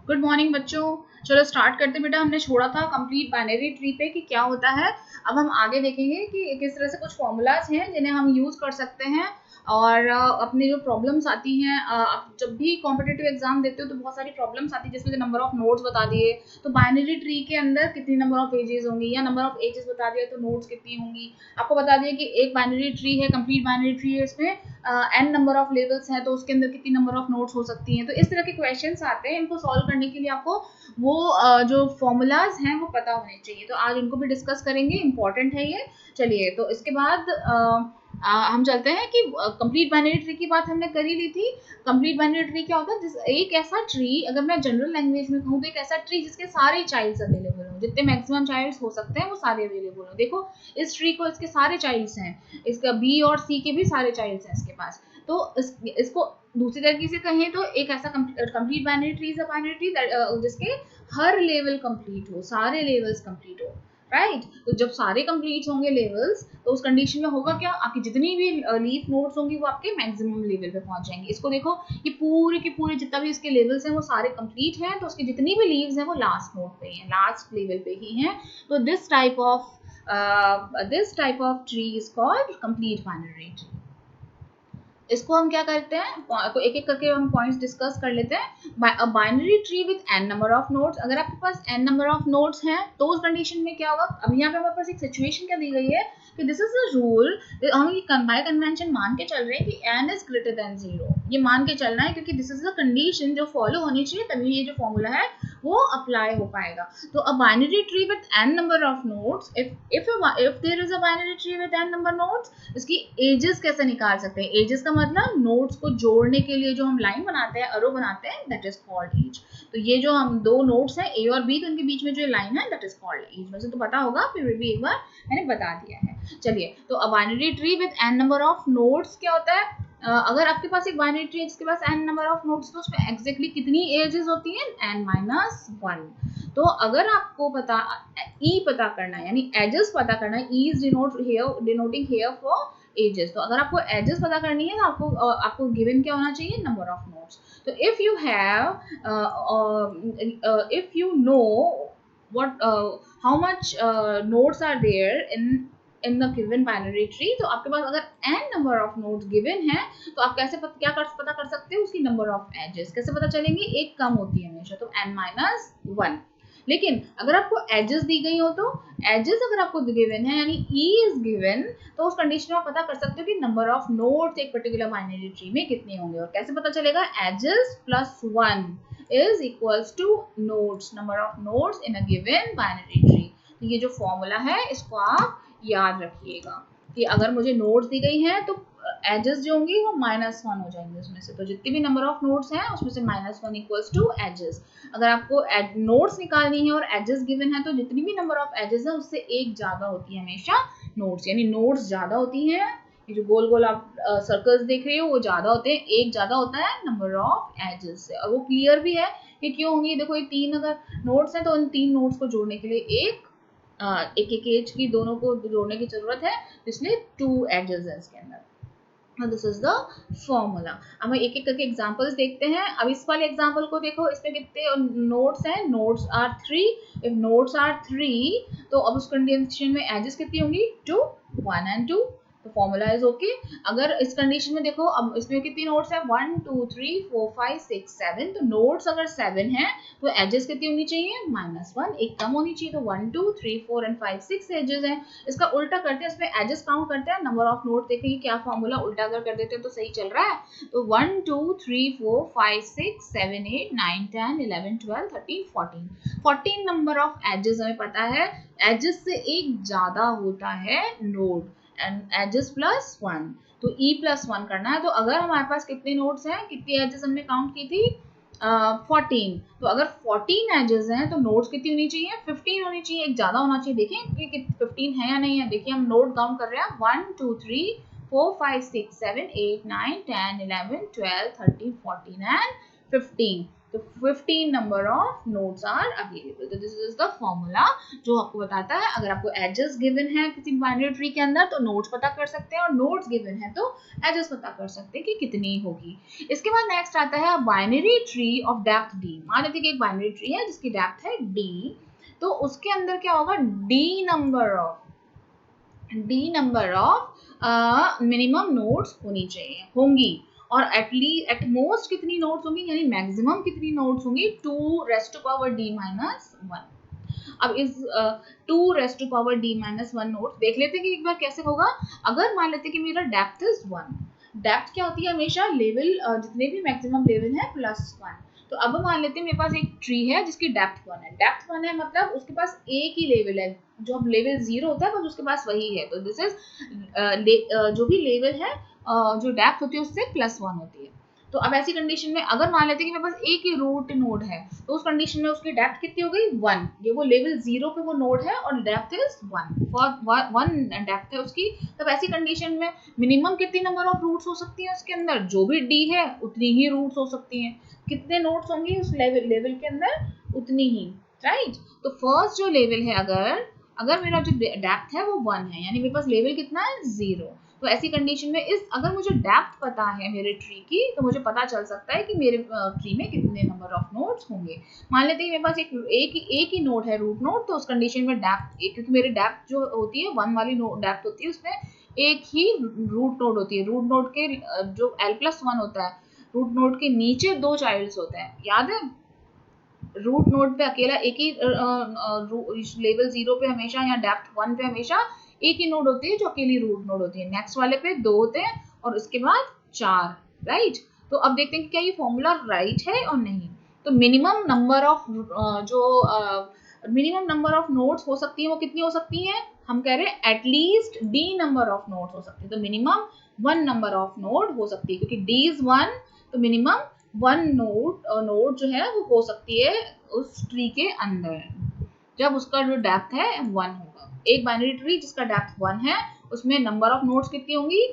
Good morning बच्चों। चलो start करते बेटा। हमने छोड़ा था कंप्लीट बाइनरी ट्री पे कि क्या होता है। अब हम आगे देखेंगे कि किस तरह से कुछ फॉर्मूलाज हैं जिन्हें हम यूज कर सकते हैं और अपनी जो प्रॉब्लम्स आती हैं, आप जब भी कॉम्पिटिटिव एग्जाम देते हो तो बहुत सारी प्रॉब्लम्स आती है जिसमें नंबर ऑफ नोट्स बता दिए तो बाइनरी ट्री के अंदर कितनी नंबर ऑफ एजेस होंगी, या नंबर ऑफ एजेस बता दिया तो नोट्स कितनी होंगी। आपको बता दिया कि एक बाइनरी ट्री है, कंप्लीट बाइनरी ट्री है, इसमें एन नंबर ऑफ लेवल्स हैं तो उसके अंदर कितनी नंबर ऑफ नोट्स हो सकती हैं। तो इस तरह के क्वेश्चंस आते हैं, इनको सॉल्व करने के लिए आपको वो जो फॉर्मूलाज हैं वो पता होने चाहिए। तो आज उनको भी डिस्कस करेंगे, इंपॉर्टेंट है ये। चलिए, तो इसके बाद हम चलते हैं कि कंप्लीट बाइनरी ट्री की बात हमने कर ही ली थी। कंप्लीट बाइनरी ट्री क्या होता है? एक ऐसा ट्री, अगर मैं जनरल लैंग्वेज में कहूँ तो एक ऐसा ट्री जिसके सारे चाइल्ड्स अवेलेबल हो, जितने मैक्सिमम चाइल्ड्स हो सकते हैं वो सारे अवेलेबल हो। देखो इस ट्री को, इसके सारे चाइल्ड्स हैं, इसका बी और सी के भी सारे चाइल्ड्स हैं इसके पास। तो इसको दूसरी तरीके से कहें तो एक ऐसा complete binary tree is a binary tree जिसके हर लेवल कंप्लीट हो, सारे लेवल्स कंप्लीट हो, राइट। तो जब सारे कंप्लीट होंगे लेवल्स तो उस कंडीशन में होगा क्या, आपकी जितनी भी लीफ नोड्स होंगी वो आपके मैक्सिमम लेवल पे पहुंच जाएंगे। इसको देखो, ये पूरे के पूरे जितना भी इसके लेवल्स हैं वो सारे कंप्लीट हैं, तो उसकी जितनी भी लीव्स हैं वो लास्ट नोड पे हैं, लास्ट लेवल पे ही हैं। तो this type of tree is called complete binary tree. इसको हम क्या करते हैं, तो एक एक करके हम पॉइंट्स डिस्कस कर लेते हैं। Binary tree with N number of nodes, अगर आपके पास एन नंबर ऑफ नोड्स हैं तो उस कंडीशन में क्या होगा। अब यहाँ पे हमारे पास एक सिचुएशन क्या दी गई है कि दिस इज अ रूल, हम ये बाय कन्वेंशन मान के चल रहे हैं कि एन इज ग्रेटर देन 0, ये मान के चलना है क्योंकि दिस इज अ कंडीशन जो फॉलो होनी चाहिए, तभी ये जो फॉर्मूला है वो अप्लाई हो पाएगा। तो a binary tree with N number of nodes, if there is a binary tree with N number nodes, इसकी एजेस कैसे निकाल सकते हैं। एजेस का मतलब नोड्स को जोड़ने के लिए जो हम लाइन बनाते हैं, अरो बनाते हैं, दैट इज कॉल्ड एज। तो ये जो हम दो नोड्स हैं ए और बी, तो इनके बीच में जो लाइन है दैट इज कॉल्ड एज। वैसे तो पता होगा, फिर भी एक बार मैंने बता दिया है। चलिए, तो a binary tree with N number of nodes क्या होता है। अगर आपके पास एक बाइनरी ट्री है जिसके पास एन नंबर ऑफ नोड्स, तो उसमें एग्जैक्टली कितनी एजेस होती हैं, एन माइनस 1। तो अगर आपको पता करना है, यानी एजेस पता करना है, E is denoting here for ages. तो अगर आपको एजेस पता करनी है तो आपको गिवन क्या होना चाहिए, नंबर ऑफ नोड्स। तो if you know what how much nodes are there in the given binary tree, तो आपके पास अगर n number of nodes given है तो आप पता कर सकते हो उसकी number of edges कैसे पता चलेंगे। एक कम होती है हमेशा, तो n minus 1। लेकिन अगर आपको एजेस दी गई हो, तो एजेस अगर आपको गिवन है यानी e इज गिवन, तो उस कंडीशन में आप पता कर सकते हो कि नंबर ऑफ नोड्स एक पर्टिकुलर बाइनरी ट्री में कितने होंगे। और कैसे पता चलेगा, edges plus 1 is equals to nodes, number of nodes in a given binary tree। तो ये जो फॉर्मूला है इसको आप याद रखिएगा कि अगर मुझे नोड्स दी गई हैं तो एजेस जो होंगी वो -1 हो जाएंगे उसमें से। तो जितनी भी नंबर ऑफ नोड्स हैं उसमें से -1 इक्वल्स टू एजेस। अगर आपको नोड्स निकालनी है और एजेस गिवन है तो जितनी भी नंबर ऑफ एजेस है उससे एक ज्यादा होती है हमेशा नोड्स, यानी नोड्स ज्यादा होती हैं। ये जो गोल गोल आप सर्कल्स देख रहे हो वो ज्यादा होते हैं, एक ज्यादा होता है नंबर ऑफ एजेस से। और वो क्लियर भी है कि क्यों होंगी। देखो ये 3 अगर नोड्स हैं तो उन 3 नोड्स को जोड़ने के लिए एक एज की दोनों को जोड़ने की जरूरत है, इसलिए 2 एजेस है इसके अंदर। This is the formula. अब हम एक एक करके एग्जांपल्स देखते हैं। अब इस वाले एग्जांपल को देखो, इसमें कितने नोड्स हैं, nodes are 3। If nodes are 3 तो अब उस कंडीशन में एजेस कितनी होंगी, 2, 1 and 2। तो फॉर्मूला इज ओके। अगर इस कंडीशन में देखो, अब इसमें कितनी नोड्स है, 1 2 3 4 5 6 7। तो नोड्स अगर 7 है तो एजेस कितनी होनी चाहिए, -1, एक कम होनी चाहिए। तो 1 2 3 4 and 5 6 एजेस हैं। इसका उल्टा करते हैं, इसमें एजेस काउंट करते हैं, नंबर ऑफ नोड देखेंगे क्या फॉर्मूला उल्टा अगर कर देते हैं तो सही चल रहा है। तो 1 2 3 4 5 6 7 8 9 10 11 12 13 14 नंबर ऑफ एजेस हमें पता है। एजेस से एक ज्यादा होता है नोड, एंड एजेस प्लस 1, तो e प्लस 1 करना है। तो अगर हमारे पास कितने नोड्स हैं, कितनी एजेस हमने काउंट की थी, 14। तो अगर 14 एजेस हैं तो नोड्स कितनी होनी चाहिए, 15 होनी चाहिए, एक ज्यादा होना चाहिए। देखिए कि 15 है या नहीं है। देखिए हम नोड काउंट कर रहे हैं, 1 2 3 4 5 6 7 8 9 10 11 12 13 14 एंड 15। तो 15 number of nodes are available. तो this is the formula जो आपको बताता है अगर आपको edges given है किसी binary tree के अंदर तो nodes पता कर सकते हैं और nodes given है तो edges पता कर सकते हैं कि कितनी होगी. इसके बाद next आता है binary tree of depth d. मान लेते हैं कि एक binary tree है जिसकी depth है d, तो उसके अंदर क्या होगा d number of minimum nodes होंगी और एट मोस्ट कितनी नोड्स होंगी यानी मैक्सिमम कितनी नोड्स होंगी 2 raise to power d minus 1. अब इस 2 raise to power d minus 1 nodes देख लेते हैं कि एक बार कैसे होगा. अगर मान लेते हैं कि मेरा डेप्थ इज 1, डेप्थ क्या होती है हमेशा लेवल जितने भी मैक्सिमम लेवल है प्लस 1. तो अब मान लेते हैं मेरे पास एक ट्री है जिसकी डेप्थ 1 है. डेप्थ 1 है मतलब उसके पास एक ही लेवल है, जो अब लेवल 0 होता है बस उसके पास वही है. तो दिस इज जो भी लेवल है जो डेप्थ होती है उससे प्लस 1 होती है. तो अब ऐसी कंडीशन में अगर मान लेते हैं कि मेरे पास एक ही रूट नोड है तो उस कंडीशन में उसकी डेप्थ कितनी हो गई 1. ये वो लेवल 0 पे वो नोड है और डेप्थ इज 1 फॉर 1 डेप्थ है उसकी. तब ऐसी कंडीशन में मिनिमम कितनी नंबर ऑफ रूट्स हो सकती है उसके अंदर, जो भी d है उतनी ही रूट्स हो सकती हैं. कितने नोड्स होंगे उस लेवल के अंदर उतनी ही, राइट. तो फर्स्ट जो लेवल है अगर मेरा जो डेप्थ है वो 1 है यानी मेरे पास लेवल कितना है 0. तो ऐसी कंडीशन में अगर मुझे डेप्थ पता है मेरे ट्री की तो मुझे पता चल सकता है कि मेरे ट्री में कितने नंबर ऑफ नोड्स होंगे. मान लेते हैं मेरे पास एक ही नोड है रूट नोड, तो उस कंडीशन में डेप्थ क्योंकि मेरी डेप्थ जो होती है 1 वाली डेप्थ होती है उसमें एक ही रूट नोड होती है. रूट नोड के जो l+1 होता है रूट नोड के नीचे 2 चाइल्ड्स होते हैं, याद है. रूट नोड पे अकेला एक ही लेवल 0 पे हमेशा या डेप्थ 1 पे हमेशा एक ही नोड होती है जो अकेली रूट नोड होती है. नेक्स्ट वाले पे 2 होते हैं और उसके बाद 4, राइट. तो अब देखते हैं कि क्या ये फॉर्मूला राइट है और नहीं. तो मिनिमम नंबर ऑफ नोड्स हो सकती है वो कितनी हो सकती है, हम कह रहे हैं at least d number of nodes हो सकती है. तो मिनिमम 1 नंबर ऑफ नोड हो सकती है क्योंकि d इज 1, तो मिनिमम 1 नोड जो है वो हो सकती है उस ट्री के अंदर जब उसका जो डेप्थ है 1 होगा. एक बाइनरी ट्री जिसका डेप्थ 1 है उसमें नंबर ऑफ नोड्स कितनी होंगी,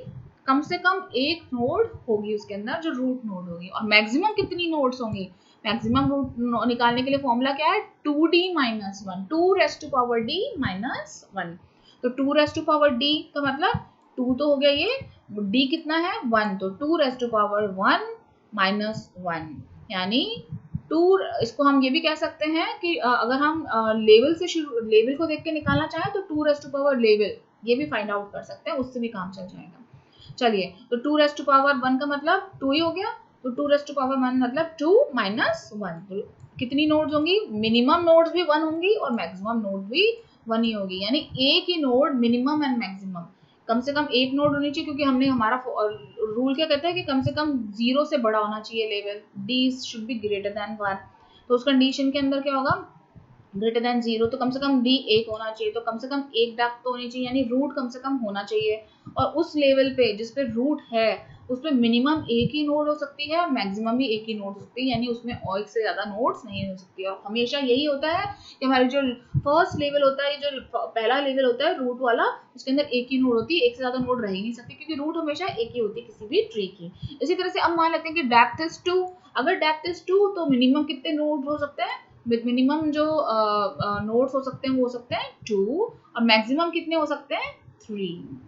कम से कम एक नोड होगी उसके अंदर जो रूट नोड होगी. और मैक्सिमम कितनी नोड्स होंगी, मैक्सिमम रूट निकालने के लिए फॉर्मूला क्या है 2d minus 1, 2 raise to power d minus 1. तो 2 रेस्ट टू पावर d का मतलब 2 तो हो गया, ये d कितना है 1, तो 2 रेस्ट टू पावर 1 माइनस 1 यानी 2. इसको हम ये भी कह सकते हैं कि अगर हम लेवल को देख के निकालना चाहें तो 2 रेस्ट टू पावर लेवल ये भी फाइंड आउट कर सकते हैं, उससे भी काम चल जाएगा. चलिए, तो 2 रेस्ट टू पावर 1 का मतलब 2 ही हो गया, तो 2 रेस्ट टू पावर 1 मतलब 2 माइनस 1. तो कितनी नोड्स होंगी, मिनिमम नोड्स भी 1 होंगी और मैक्सिमम नोड भी 1 ही होगी. यानी एक ही नोड मिनिमम एंड मैक्सिमम, कम से कम एक नोड होनी चाहिए क्योंकि हमने हमारा रूल क्या कहता है कि कम से कम 0 से बड़ा होना चाहिए level, d should be greater than 1. तो उस कंडीशन के अंदर क्या होगा ग्रेटर देन 0, तो कम से कम d 1 होना चाहिए, तो कम से कम एक डेप्थ तो होनी चाहिए यानी रूट कम से कम होना चाहिए. और उस लेवल पे जिस पे रूट है उस पे मिनिमम एक ही नोड हो सकती है और मैक्सिमम भी एक ही नोड हो सकती है यानी उसमें और एक से ज़्यादा नोड्स नहीं हो सकती. और हमेशा यही होता है कि हमारी जो फर्स्ट लेवल होता है, जो पहला लेवल होता है रूट वाला, उसके अंदर एक ही नोड होती है, एक से ज़्यादा नोड रह ही नहीं सकती क्योंकि रूट हमेशा एक ही होती है किसी भी ट्री की. इसी तरह से अब मान लेते हैं कि डेप्थ इज 2. अगर डेप्थ इज 2 तो मिनिमम कितने नोड हो सकते हैं, मिनिमम जो नोड्स हो सकते हैं वो हो सकते हैं 2 और मैक्सिमम कितने हो सकते हैं 3.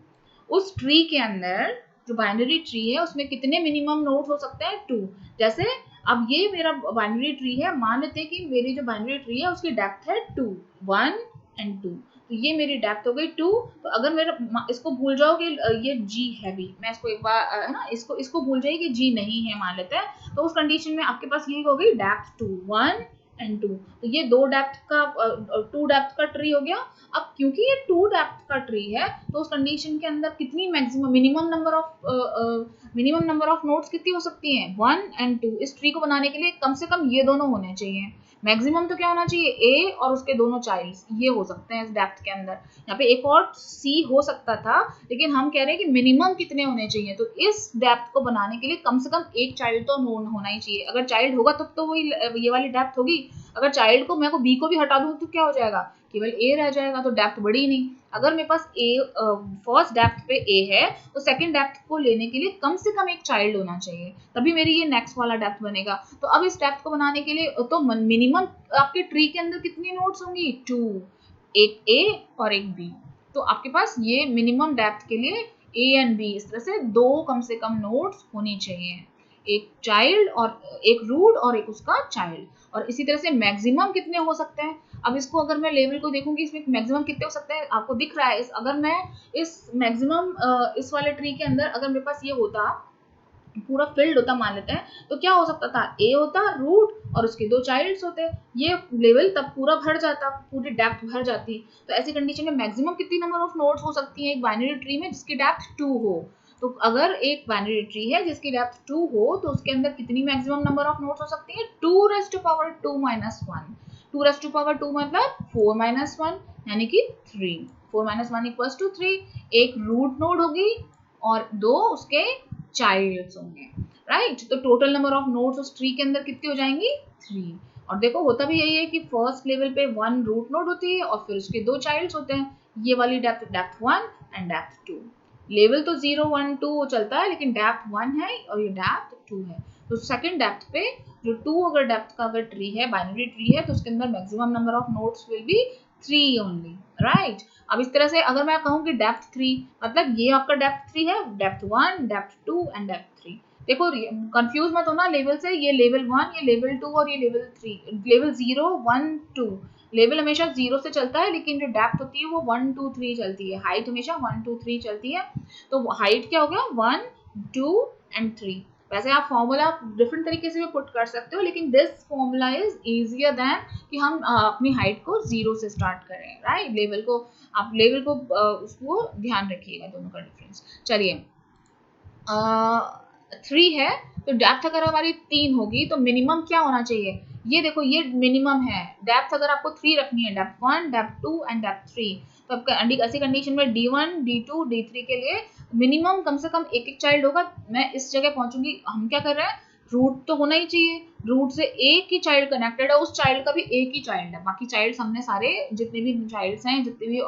उस ट्री के अंदर जो बाइनरी ट्री है उसमें कितने मिनिमम नोड्स हो सकते हैं 2. जैसे अब ये मेरा बाइनरी ट्री है, मान लेते हैं कि मेरी जो बाइनरी ट्री है उसकी डेप्थ है 2, 1 एंड 2, तो ये मेरी डेप्थ हो गई 2. तो अगर मेरा इसको भूल जाओ कि ये g है भी, मैं इसको एक बार है ना इसको भूल जाइए कि g नहीं है मान लेते हैं, तो उस कंडीशन में आपके पास ये हो गई डेप्थ 2, 1 एंड 2. तो ये 2 डेप्थ का ट्री हो गया. अब क्योंकि ये 2 डेप्थ का ट्री है तो उस कंडीशन के अंदर कितनी मिनिमम नंबर ऑफ नोड्स कितनी हो सकती हैं 1 एंड 2. इस ट्री को बनाने के लिए कम से कम ये दोनों होने चाहिए. मैक्सिमम तो क्या होना चाहिए a और उसके दोनों चाइल्ड्स, ये हो सकते हैं इस डेप्थ के अंदर. यहाँ पे एक और c हो सकता था लेकिन हम कह रहे हैं कि मिनिमम कितने होने चाहिए. तो इस डेप्थ को बनाने के लिए कम से कम एक चाइल्ड तो होना ही चाहिए. अगर चाइल्ड होगा तब तो वही ये वाली डेप्थ होगी, अगर चाइल्ड को मैं को बी को भी हटा दूं तो क्या हो जाएगा, केवल ए रह जाएगा, तो डेप्थ बढ़ी नहीं। अगर मेरे पास ए फर्स्ट डेप्थ पे ए है तो सेकंड डेप्थ को लेने के लिए कम से कम एक चाइल्ड होना चाहिए, तभी मेरी ये नेक्स्ट वाला डेप्थ बनेगा। तो अब इस डेप्थ को बनाने के लिए तो मिनिमम आपके ट्री के अंदर कितनी नोड्स होंगी, 2, एक ए और एक बी। तो आपके पास ये मिनिमम डेप्थ के लिए ए एंड बी इस तरह से दो कम से कम नोड्स होनी चाहिए, एक चाइल्ड और एक रूट और एक उसका चाइल्ड। और इसी तरह से मैक्सिमम कितने हो सकते हैं, अब इसको अगर मैं लेवल को देखूंगी इसमें मैक्सिमम कितने हो सकते हैं, आपको दिख रहा है अगर मैं इस मैक्सिमम इस वाले ट्री के अंदर अगर मेरे पास ये होता पूरा फील्ड होता मान लेते हैं, तो क्या हो सकता था, ए होता रूट और उसके दो चाइल्ड्स होते, ये लेवल तब पूरा भर जाता, पूरी डेप्थ भर जाती। तो ऐसी कंडीशन में मैक्सिमम कितनी नंबर ऑफ नोड्स हो सकती है एक बाइनरी ट्री में जिसकी डेप्थ 2 हो। तो अगर एक बाइनरी ट्री है जिसकी डेप्थ 2 हो तो उसके अंदर कितनी मैक्सिमम नंबर ऑफ नोड्स हो सकती है, 2 raise to power 2 minus 1। 2 raise to power 2 मतलब 4 माइनस 1 यानी कि 3। 4 माइनस 1 इक्वल्स टू 3। एक रूट नोड होगी और दो उसके चाइल्ड्स होंगे, राइट। तो टोटल नंबर ऑफ नोड्स उस ट्री के अंदर कितनी हो जाएंगी, 3। और देखो होता भी यही है कि फर्स्ट लेवल पे 1 रूट नोड होती है और फिर उसके दो चाइल्ड्स होते हैं, ये वाली डेप्थ 1 एंड डेप्थ 2। लेवल तो 0 1 2 चलता है लेकिन डेप्थ 1 है और ये डेप्थ 2 है। तो सेकंड डेप्थ पे जो 2 अगर डेप्थ का अगर ट्री है, बाइनरी ट्री है, तो उसके अंदर maximum number of nodes will be 3 only, right. अब इस तरह से अगर मैं कहूँ कि डेप्थ 3 मतलब ये आपका डेप्थ 3 है, डेप्थ 1 डेप्थ 2 एंड डेप्थ 3। देखो कंफ्यूज मत होना लेवल से, ये लेवल 1 ये लेवल 2 और ये लेवल 3, लेवल 0 1 2। लेवल हमेशा 0 से चलता है लेकिन जो डेप्थ होती है वो 1 2 3 चलती है, हाइट हमेशा 1 2 3 चलती है। तो हाइट क्या हो गया, 1 2 एंड 3। वैसे आप फॉर्मूला डिफरेंट तरीके से भी पुट कर सकते हो लेकिन this formula is easier than कि हम अपनी हाइट को 0 से स्टार्ट करें, राइट। लेवल को आप लेवल को उसको ध्यान रखिएगा दोनों का डिफरेंस। चलिए 3 है तो डेप्थ अगर हमारी 3 होगी तो मिनिमम क्या होना चाहिए, ये देखो ये मिनिमम है। डेप्थ अगर आपको 3 रखनी है, डेप्थ 1 डेप्थ 2 एंड डेप्थ 3, तो आपका ऐसी कंडीशन में D1 D2 D3 के लिए मिनिमम कम से कम एक एक चाइल्ड होगा। मैं इस जगह पहुंचूंगी, हम क्या कर रहे हैं, रूट तो होना ही चाहिए, रूट से एक ही चाइल्ड कनेक्टेड है, उस चाइल्ड का भी एक ही चाइल्ड है, बाकी चाइल्ड्स हमने सारे जितने भी चाइल्ड्स हैं जितने भी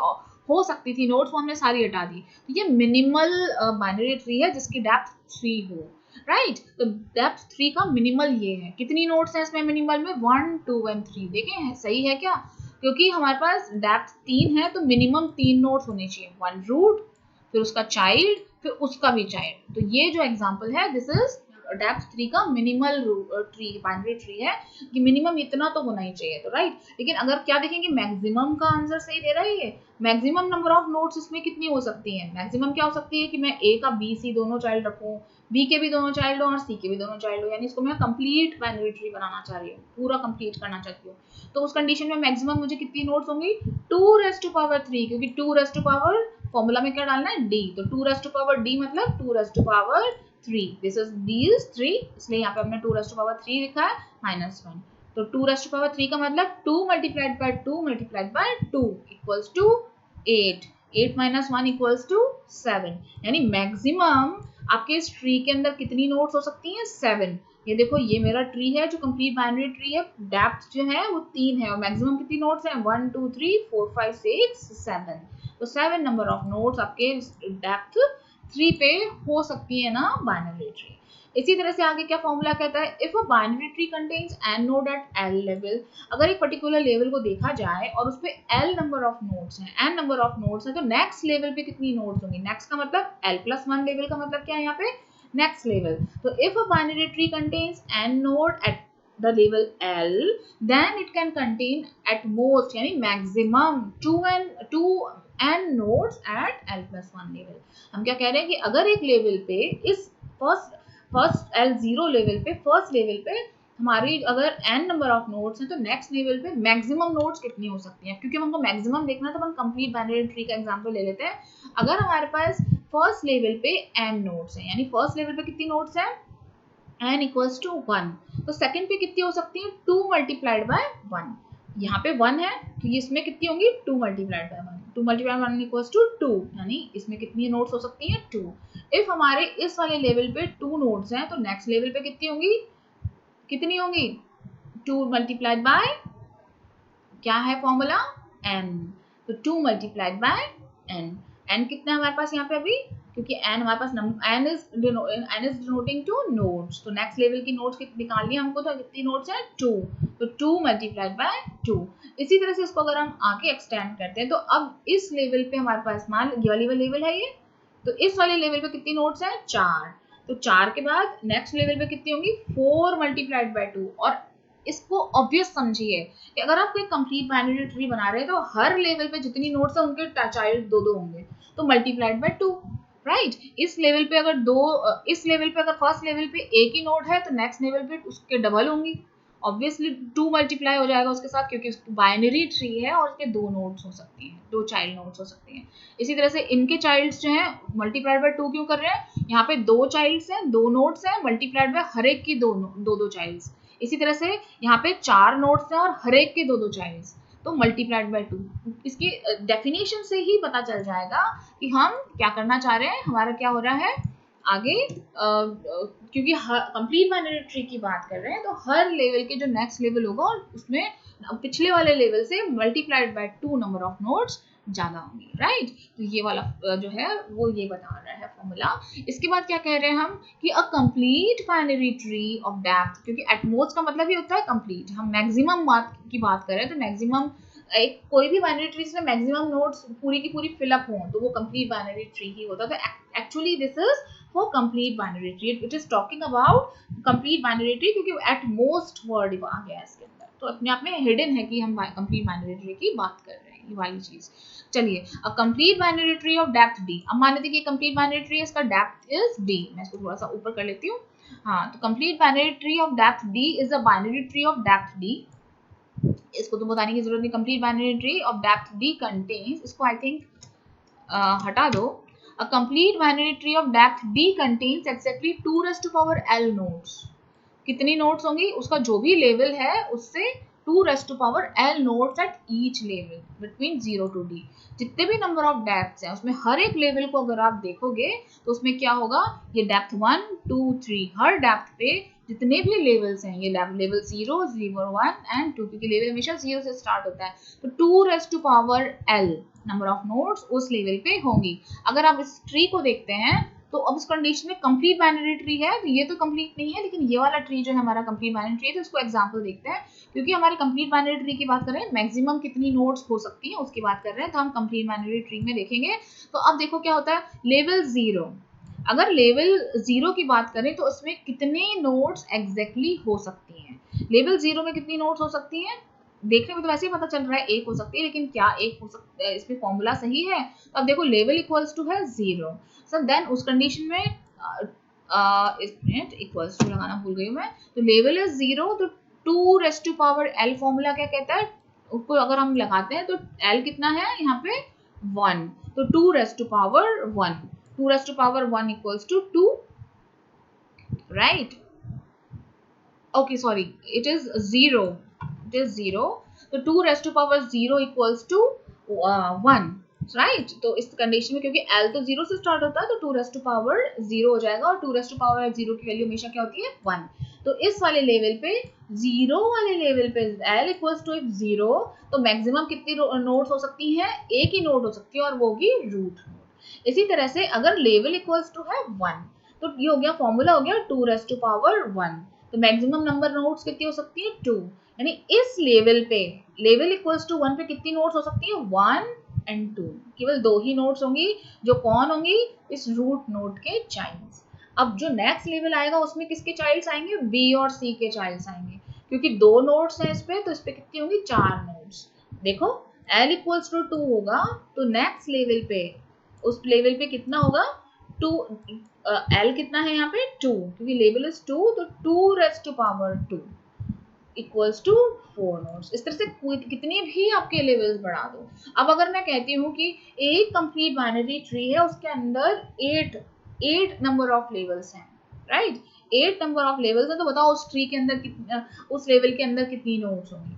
हो सकती थी नोड्स वो हमने सारी हटा दी। तो ये मिनिमल बाइनरी ट्री है जिसकी डेप्थ 3 हो, राइट। तो डेप्थ 3 का मिनिमल ये है। कितनी नोड्स हैं इसमें मिनिमल में, 1 2 एंड 3। देखें सही है क्या, क्योंकि हमारे पास डेप्थ 3 है तो मिनिमम 3 नोड्स होने चाहिए, 1 रूट फिर उसका चाइल्ड फिर उसका भी चाइल्ड। तो ये जो एग्जांपल है दिस इज डेप्थ 3 का मिनिमल ट्री बाइनरी ट्री है कि मिनिमम इतना तो होना ही चाहिए, तो राइट। लेकिन अगर क्या देखेंगे मैक्सिमम का आंसर सही दे रहा है ये, मैक्सिमम नंबर ऑफ नोड्स इसमें कितनी हो सकती है, मैक्सिमम क्या हो सकती है कि मैं ए का बी सी दोनों चाइल्ड रखूं, बी के भी दोनों चाइल्ड हो और सी के भी दोनों चाइल्ड हो, यानी इसको मैं कंप्लीट बाइनरी ट्री बनाना चाह रही हूँ, पूरा कंप्लीट करना चाहती हूँ। तो उस कंडीशन में मैक्सिमम मुझे कितनी नोड्स होंगी, 2 रेज़ टू पावर 3, क्योंकि 2 रेज़ टू पावर फॉर्मूला में क्या डालना है डी, तो 2 रेज़ टू पावर डी मतलब 2 raise to power 3। This is D is 3, इसलिए यहाँ पे हमने 2 रेज़ टू पावर 3 लिखा है -1। तो 2 रेज़ टू पावर 3 का मतलब 2 multiplied by 2 multiplied by 2 equals to 8। 8 minus 1 equals to 7, यानी मैक्सिमम आपके इस ट्री के अंदर कितनी नोड्स हो सकती हैं, 7। ये देखो ये मेरा ट्री है जो कंप्लीट बाइनरी ट्री है, डेप्थ जो है वो 3 है और मैक्सिमम कितनी नोड्स हैं, 1 2 3 4 5 6 7। तो 7 नंबर ऑफ नोड्स आपके डेप्थ 3 पे हो सकती है ना बाइनरी ट्री। इसी तरह से आगे क्या फॉर्मूला कहता है, if a binary tree contains n node eight l level, अगर एक पर्टिकुलर लेवल को देखा जाए और उस पे l नंबर ऑफ नोड्स हैं, n नंबर ऑफ नोड्स हैं, तो नेक्स्ट लेवल पे कितनी नोड्स होंगी, नेक्स्ट का मतलब l+1 लेवल का मतलब क्या है यहाँ पे, नेक्स्ट लेवल। तो if a binary tree contains n node eight the level L, then it can contain at most यानी maximum 2n nodes at l+1 level। हम क्या कह रहे हैं कि अगर एक लेवल पे इस फर्स्ट L0 लेवल पे फर्स्ट लेवल पे हमारी अगर n नंबर ऑफ नोड्स हैं तो नेक्स्ट लेवल पे मैक्सिमम नोड्स कितनी हो सकती हैं, क्योंकि हमको मैक्सिमम देखना है तो हम कंप्लीट बाइनरी ट्री का एग्जांपल ले लेते हैं। अगर हमारे पास फर्स्ट लेवल पे n नोड्स हैं, यानी फर्स्ट लेवल पे कितनी नोड्स हैं, n इक्वल्स टू 1, तो सेकंड पे कितनी हो सकती है, 2 मल्टीप्लाइड बाय 1। यहाँ पे 1 है तो इसमें कितनी होंगी, 2 multiplied by 1, 2 multiplied 1 equals to 2, यानी इसमें कितनी नोड्स हो सकती हैं, 2। इफ हमारे इस वाले लेवल पे 2 नोड्स हैं तो नेक्स्ट लेवल पे कितनी होंगी, कितनी होंगी 2 मल्टीप्लाइड बाय क्या है फॉर्मूला, n। तो 2 मल्टीप्लाइड बाय n। n कितना है हमारे पास यहाँ पे अभी, क्योंकि n हमारे पास n is denoting two nodes, तो नेक्स्ट लेवल की नोड्स निकालनी है हमको, तो कितनी नोड्स है 2, तो 2 मल्टीप्लाइड बाय 2। इसी तरह से इसको अगर हम आगे एक्सटेंड करते हैं, तो अब इस लेवल पे हमारे पास मान ये वाली लेवल है ये, तो इस वाले लेवल पे कितनी नोड्स है 4, तो 4 के बाद नेक्स्ट लेवल पे कितनी होंगी 4 मल्टीप्लाइड बाय 2। और इसको ऑब्वियस समझिए कि अगर आप कोई कंप्लीट बाइनरी ट्री बना रहे हैं तो हर लेवल पे जितनी नोड्स है उनके चाइल्ड दो दो होंगे, तो मल्टीप्लाइड बाय 2, राइट। इस लेवल पे अगर इस लेवल पे अगर फर्स्ट लेवल पे एक ही नोड है तो नेक्स्ट लेवल पे उसके डबल होंगी, ऑब्वियसली 2 मल्टीप्लाई हो जाएगा उसके साथ, क्योंकि बाइनरी ट्री है और उसके दो नोड्स हो सकती हैं, दो चाइल्ड नोड्स हो सकती हैं। इसी तरह से इनके चाइल्ड्स जो हैं मल्टीप्लाइड बाय 2 क्यों कर रहे हैं, यहाँ पे दो चाइल्ड्स हैं, दो नोड्स हैं, मल्टीप्लाइड बाय हर एक की दो दो चाइल्ड्स। इसी तरह से यहाँ पे 4 नोड्स हैं और हर एक के दो दो चाइल्ड्स, तो मल्टीप्लाइड बाय 2। इसकी डेफिनेशन से ही पता चल जाएगा कि हम क्या करना चाह रहे हैं, हमारा क्या हो रहा है आगे, क्योंकि कंप्लीट बाइनरी ट्री की बात कर रहे हैं, तो हर लेवल के जो नेक्स्ट लेवल होगा और उसमें पिछले वाले लेवल से multiplied by 2 number of nodes ज्यादा होंगी, राइट। तो ये वाला जो है वो ये बता रहा है फॉर्मूला। इसके बाद क्या कह रहे हैं हम कि a complete binary tree of depth, क्योंकि एटमोस्ट का मतलब ही होता है कंप्लीट, हम मैक्सिमम की बात कर रहे हैं, तो मैक्सिमम एक कोई भी बाइनरी ट्री में मैक्सिमम नोड्स पूरी की पूरी फिलअप हो तो वो कंप्लीट बाइनरी ट्री ही होता है। तो actually this is for complete binary tree, it is talking about complete binary tree, क्योंकि एट मोस्ट वर्ड आ गया है इसके अंदर, तो अपने आप में हिडन है कि हम कंप्लीट बाइनरी ट्री की बात कर रहे हैं, ये वाली चीज। चलिए, a complete binary tree of depth d, अब मान लेते हैं कि कंप्लीट बाइनरी ट्री इसका डेप्थ इज d, मैं इसको थोड़ा सा ऊपर कर लेती हूँ। हाँ, तो complete binary tree of depth d is a binary tree of depth d, इसको तो बताने की जरूरत नहीं, complete binary tree of depth d contains, इसको आई थिंक हटा दो। A complete binary tree of depth d contains exactly 2 raised to power l nodes। कितनी नोड्स होंगी, उसका जो भी लेवल है उससे 2 raised to power l nodes at each level between 0 to d। जितने भी नंबर ऑफ डेप्थ्स हैं उसमें हर एक लेवल को अगर आप देखोगे तो उसमें क्या होगा, ये डेप्थ 1 2 3, हर डेप्थ पे जितने भी लेवल्स हैं, ये लेवल 0 0 1 एंड 2, क्योंकि लेवल हमेशा 0 से स्टार्ट होता है, तो 2 raised to power l number of nodes उस लेवल पे होंगी। अगर आप इस ट्री को देखते हैं तो अब इस कंडीशन में कंप्लीट बाइनरी ट्री है, तो ये तो कंप्लीट नहीं है, लेकिन ये वाला ट्री जो है हमारा कंप्लीट बाइनरी ट्री है, तो इसको एग्जांपल देखते हैं, क्योंकि हमारे कंप्लीट बाइनरी ट्री की बात कर रहे हैं, मैक्सिमम कितनी नोड्स हो सकती हैं उसकी बात कर रहे हैं, तो हम कंप्लीट बाइनरी ट्री में देखेंगे। तो अब देखो क्या होता है, लेवल 0, अगर लेवल 0 की बात करें तो उसमें कितने नोड्स एग्जैक्टली हो सकती हैं, लेवल 0 में कितनी नोड्स हो सकती हैं, देखने में तो वैसे ही पता चल रहा है एक हो सकती है, लेकिन क्या एक हो सकता है, इसमें फॉर्मूला सही है, तो अब देखो लेवल इक्वल्स टू है 0, सो देन उस कंडीशन में इक्वल्स टू लगाना भूल गई मैं, तो लेवल इज 0, तो 2 raise to power l formula क्या कहता है, उसको अगर हम लगाते हैं तो l कितना है यहाँ पे 1, तो 2 raise to power 1, 2 raise to power 1 equals to 2, right. Okay, sorry, it is 0, it is 0, तो 2 raised to power 0 equals to 1, right। तो इस कंडीशन में क्योंकि L तो 0 से स्टार्ट होता है, तो 2 raised to power 0 हो जाएगा, और 2 raised to power 0 की वैल्यू हमेशा क्या होती है 1। तो इस वाले लेवल पे 0 वाले लेवल पे L equals to 0, तो मैक्सिमम कितनी नोड्स हो सकती हैं, एक ही नोड हो सकती है और वो होगी रूट नोड। इसी तरह से अगर लेवल इक्वल्स टू है 1, तो ये हो गया फॉर्मूला हो गया 2 raised to power 1, तो मैक्सिमम नंबर नोड्स कितनी हो सकती है 2, यानी इस लेवल पे लेवल इक्वल्स टू 1 पे कितनी नोड्स हो सकती है 1 एंड 2, केवल दो ही नोड्स होंगी, जो कौन होंगी, इस रूट नोड के चाइल्ड्स। अब जो नेक्स्ट लेवल आएगा उसमें किसके चाइल्ड्स आएंगे, बी और सी के चाइल्ड्स आएंगे, क्योंकि दो नोड्स हैं इस पे, तो इस पे कितनी होंगी 4 नोड्स। देखो l इक्वल्स टू 2 होगा, तो नेक्स्ट लेवल पे उस लेवल पे कितना होगा 2, L कितना है यहाँ पे 2, क्योंकि लेवल इज 2, तो 2 raise to power 2 equals to 4 nodes. इस तरह से कितनी भी आपके लेवल्स बढ़ा दो। अब अगर मैं कहती हूँ कि एक कंप्लीट बाइनरी ट्री है, उसके अंदर 8 नंबर ऑफ लेवल्स हैं, राइट, 8 नंबर ऑफ लेवल्स हैं, तो बताओ उस ट्री के अंदर उस लेवल के अंदर कितनी नोड्स होंगी।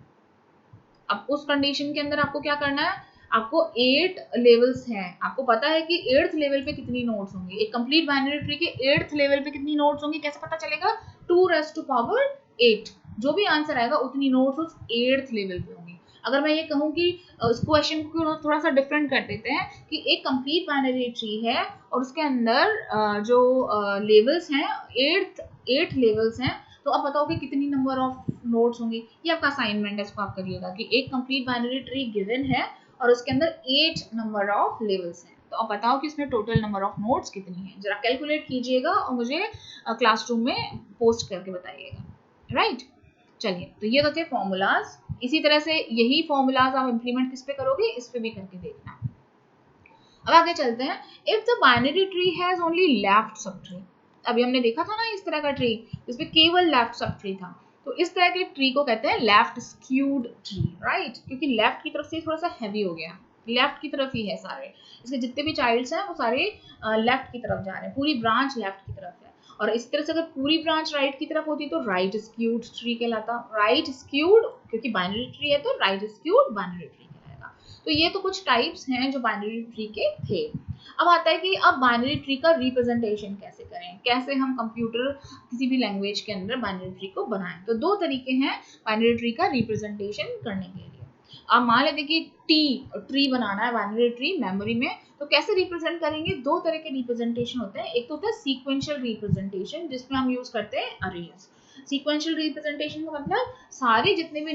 अब उस कंडीशन के अंदर आपको क्या करना है, आपको 8 लेवल्स हैं, आपको पता है कि 8th लेवल पे कितनी नोड्स होंगी, एक कंप्लीट बाइनरी ट्री के 8th लेवल पे कितनी नोड्स होंगी कैसे पता चलेगा, 2 रेस्ट टू पावर 8, जो भी आंसर आएगा उतनी नोड्स उस 8th लेवल पे होंगी। अगर मैं ये कहूँ कि इस क्वेश्चन को थोड़ा सा डिफरेंट कर देते हैं कि एक कंप्लीट बाइनरी ट्री है और उसके अंदर जो लेवल्स हैं 8 लेवल्स हैं, तो आप बताओ कि कितनी नंबर ऑफ नोड्स होंगी। ये आपका असाइनमेंट है, इसको आप करिएगा कि एक कंप्लीट बाइनरी ट्री गिवन है और उसके अंदर 8 नंबर ऑफ लेवल्स हैं, तो आप बताओ कि इसमें टोटल नंबर ऑफ नोड्स कितनी है। जरा कैलकुलेट कीजिएगा और मुझे क्लासरूम में पोस्ट करके बताइएगा, राइट। चलिए, तो ये तो थे फॉर्मूलाज। इसी तरह से यही फॉर्मूलाज आप इम्प्लीमेंट किस पे करोगे, इस पे भी करके देखना। अब आगे चलते हैं। If the binary tree has only left sub tree, अभी हमने देखा था ना इस तरह का ट्री जिसमें केवल लेफ्ट सब ट्री था, तो इस तरह के ट्री को कहते हैं लेफ्ट स्क्यूड ट्री, राइट, क्योंकि लेफ्ट की तरफ से थोड़ा सा हैवी हो गया, लेफ्ट की तरफ ही है सारे, इसके जितने भी चाइल्ड्स हैं वो सारे लेफ्ट की तरफ जा रहे हैं, पूरी ब्रांच लेफ्ट की तरफ है। और इस तरह से अगर पूरी ब्रांच राइट की तरफ होती तो राइट स्क्यूड ट्री कहलाता। राइट स्क्यूड क्योंकि बाइनरी ट्री है तो राइट स्क्यूड बाइनरी ट्री कहलाएगा। तो ये तो कुछ टाइप्स हैं जो बाइनरी ट्री के थे। अब आता है कि अब बाइनरी ट्री का रिप्रेजेंटेशन कैसे करें, कैसे हम कंप्यूटर किसी भी लैंग्वेज के अंदर बाइनरी ट्री को बनाएं। तो दो तरीके हैं बाइनरी ट्री का रिप्रेजेंटेशन करने के लिए। आप मान लेते कि ट्री बनाना है बाइनरी ट्री मेमोरी में, तो कैसे रिप्रेजेंट करेंगे। दो तरह के रिप्रेजेंटेशन होते हैं। एक तो होता है सीक्वेंशियल रिप्रेजेंटेशन जिसमें हम यूज करते हैं अरेज। सीक्वेंशियल रिप्रेजेंटेशन का मतलब सारे जितने भी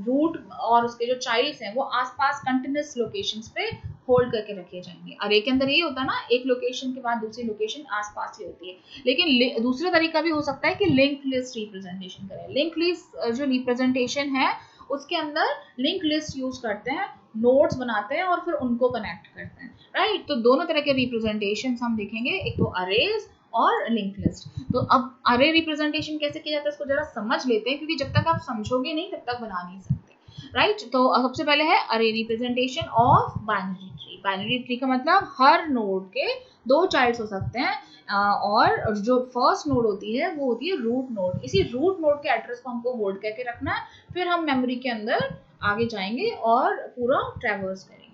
रूट और उसके जो चाइल्ड्स हैं वो आसपास कंटिन्यूअस लोकेशंस पे होल्ड करके रखे जाएंगे। अरे के अंदर ये होता है ना, एक लोकेशन के बाद दूसरी लोकेशन आसपास ही होती है। लेकिन दूसरा तरीका भी हो सकता है कि लिंक्ड लिस्ट रिप्रेजेंटेशन करें। लिंक्ड लिस्ट जो रिप्रेजेंटेशन है उसके अंदर लिंक लिस्ट यूज करते हैं, नोड्स बनाते हैं और फिर उनको कनेक्ट करते हैं, राइट। तो दोनों तरह के रिप्रेजेंटेशन हम देखेंगे, एक तो अरेज और लिंक लिस्ट। तो अब अरे रिप्रेजेंटेशन कैसे किया जाता है इसको जरा समझ लेते हैं, क्योंकि जब तक आप समझोगे नहीं तब तक बना नहीं सकते, राइट। तो सबसे पहले है अरे representation of binary tree. Binary tree का मतलब हर नोड के दो चाइल्ड्स हो सकते हैं, और जो फर्स्ट नोड होती है वो होती है रूट नोड। इसी रूट नोड के एड्रेस को हमको होल्ड करके रखना है, फिर हम मेमोरी के अंदर आगे जाएंगे और पूरा ट्रैवर्स करेंगे।